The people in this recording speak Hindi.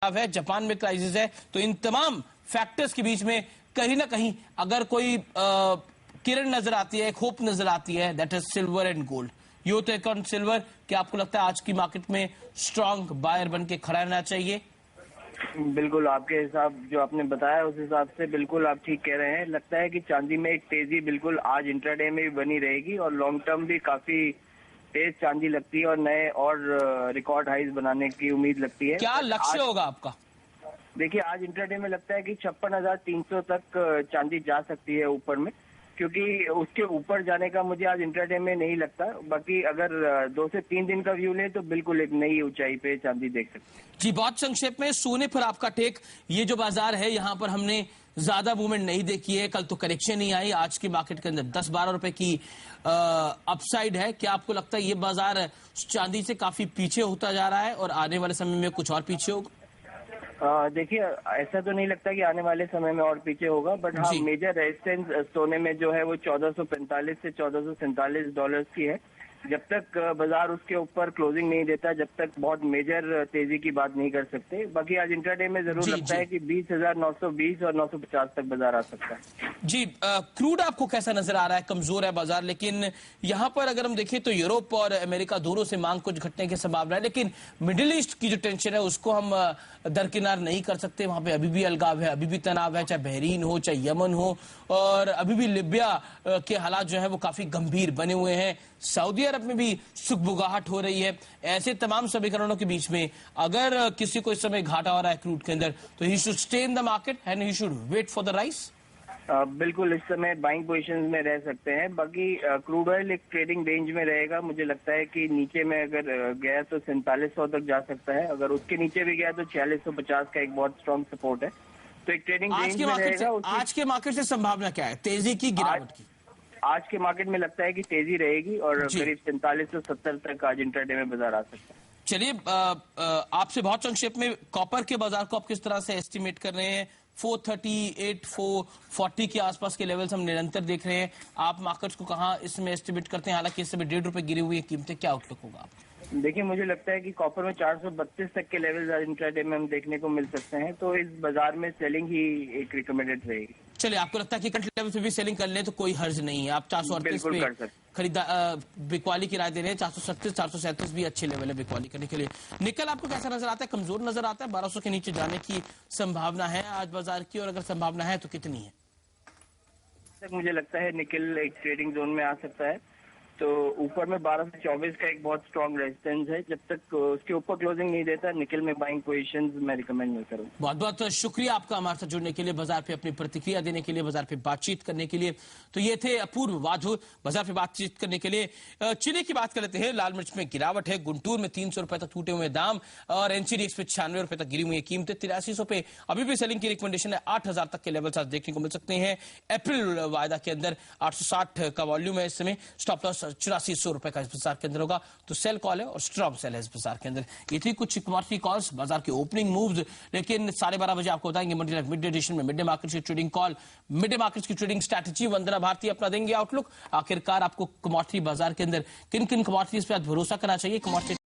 है, जापान में क्राइसिस है, तो इन तमाम फैक्टर्स के बीच में कहीं ना कहीं अगर कोई किरण नजर आती है, एक होप नजर आती है, that is silver and gold. यो तो अकाउंट सिल्वर, क्या आपको लगता है आज की मार्केट में स्ट्रांग बायर बन के खड़ा रहना चाहिए? बिल्कुल, आपके हिसाब जो आपने बताया उस हिसाब से बिल्कुल आप ठीक कह रहे हैं। लगता है कि चांदी में एक तेजी बिल्कुल आज इंट्राडे में भी बनी रहेगी और लॉन्ग टर्म भी काफी तेज चांदी लगती है और नए और रिकॉर्ड हाइज बनाने की उम्मीद लगती है। क्या लक्ष्य होगा आपका? देखिए, आज इंट्राडे में लगता है कि 56,300 तक चांदी जा सकती है ऊपर में, क्योंकि उसके ऊपर जाने का मुझे आज इंट्राडे में नहीं लगता। बाकी अगर 2 से 3 दिन का व्यू ले तो बिल्कुल एक नई ऊंचाई पे चांदी देख सकते हैं। जी, बहुत संक्षेप में सोने पर आपका टेक। ये जो बाजार है यहाँ पर हमने ज्यादा मूवमेंट नहीं देखी है, कल तो करेक्शन नहीं आई, आज की मार्केट के अंदर 10-12 रुपए की अपसाइड है। क्या आपको लगता है ये बाजार चांदी से काफी पीछे होता जा रहा है और आने वाले समय में कुछ और पीछे होगा? देखिए, ऐसा तो नहीं लगता कि आने वाले समय में और पीछे होगा, बट हाँ, मेजर रेजिस्टेंस सोने में जो है वो 1445 से 1447 डॉलर्स की है। जब तक बाजार उसके ऊपर क्लोजिंग नहीं देता, जब तक बहुत मेजर तेजी की बात नहीं कर सकते। बाकी आज इंट्राडे में जरूर लगता है कि 20,920 और 950 तक बाजार आ सकता है। जी, क्रूड आपको कैसा नजर आ रहा है? कमजोर है बाजार, लेकिन यहाँ पर अगर हम देखें तो यूरोप और अमेरिका दोनों से मांग कुछ घटने की संभावना है, लेकिन मिडिल ईस्ट की जो टेंशन है उसको हम दरकिनार नहीं कर सकते। वहां पे अभी भी अलगाव है, अभी भी तनाव है, चाहे बहरीन हो चाहे यमन हो, और अभी भी लिबिया के हालात जो है वो काफी गंभीर बने हुए हैं। सऊदी अरब में भी सुगबुगाहट हो रही है। ऐसे तमाम समीकरणों के बीच में अगर किसी को इस समय घाटा हो रहा है क्रूड के अंदर, तो he should stay in the market and he should wait for the rise. बिल्कुल, इस समय बाइंग पोजीशंस में रह सकते हैं। बाकी क्रूड ऑयल एक ट्रेडिंग रेंज में रहेगा। मुझे लगता है कि नीचे में अगर गया तो 4700 तक जा सकता है, अगर उसके नीचे भी गया तो 4650 का एक बहुत स्ट्रॉन्ग सपोर्ट है। तो एक ट्रेडिंग रेंज में रहेगा। आज के मार्केट से संभावना क्या है, तेजी की गिरावट की? आज के मार्केट में लगता है कि तेजी रहेगी और करीब 4770 तक आज इंट्राडे में बाजार आ सकता है। चलिए, आपसे बहुत संक्षेप में कॉपर के बाजार को आप किस तरह से एस्टिमेट कर रहे हैं? 438, 440 के आसपास के लेवल्स हम निरंतर देख रहे हैं। आप मार्केट्स को कहाँ इसमें एस्टिमेट करते हैं? हालांकि इस समय 1.5 रुपए गिरी हुई है कीमतें, क्या आउटलुक होगा? देखिए, मुझे लगता है कि कॉपर में 432 तक के लेवल्स आज इंट्राडे में हम देखने को मिल सकते हैं, तो इस बाजार में सेलिंग ही एक रिकमेंडेड रहेगी। चलिए, आपको लगता है कि करंट लेवल पे भी सेलिंग कर लें तो कोई हर्ज नहीं है? आप 438 पे खरीदा बिकवाली की राय दे रहे हैं, 437, 437 भी अच्छे लेवल है बिकवाली करने के लिए। निकल आपको कैसा नजर आता है? कमजोर नजर आता है? 1200 के नीचे जाने की संभावना है आज बाजार की, और अगर संभावना है तो कितनी है? मुझे लगता है निकल एक ट्रेडिंग जोन में आ सकता है, तो ऊपर में 12 से 24 का एक बहुत स्ट्रॉन्ग रेजिस्टेंस है। जब तक उसके ऊपर क्लोजिंग नहीं देता, निकल में बाइंग पोजीशंस मैं रिकमेंड नहीं करूँ। बहुत बहुत शुक्रिया आपका हमारे साथ जुड़ने के लिए, बाजार पे अपनी प्रतिक्रिया देने के लिए, बाजार पे बातचीत करने के लिए। तो ये थे अपूर्व वाधु बाजार पे बातचीत करने के लिए। चीनी की बात कर लेते हैं। लाल मिर्च में गिरावट है, गुंटूर में 300 रुपए तक टूटे हुए दाम, और एनसीडीएक्स पे 96 रुपए तक गिरी हुई है कीमतें। 8300 पे अभी भी सेलिंग की रिकमेंडेशन है। 8000 तक के लेवल आज देखने को मिल सकते हैं। अप्रैल वायदा के अंदर 860 का वॉल्यूम है। इस समय स्टॉप लॉस 8400 रुपए का इस बाजार के अंदर होगा, तो सेल कॉल है और स्ट्रॉप सेल है इस बाजार के अंदर। ये थी कुछ कमोडिटी कॉल्स, बाजार के ओपनिंग मूव्स, लेकिन 12:30 बजे आपको बताएंगे मंडी लाइव मिड एडिशन में मिड डे मार्केट की trading call, mid day market की ट्रेडिंग स्ट्रैटेजी। वंदना भारती अपना देंगे आउटलुक। आखिरकार आपको कमोडिटी बाजार के अंदर किन किन कमोडिटीज पे आज भरोसा करना चाहिए, कमोडिटी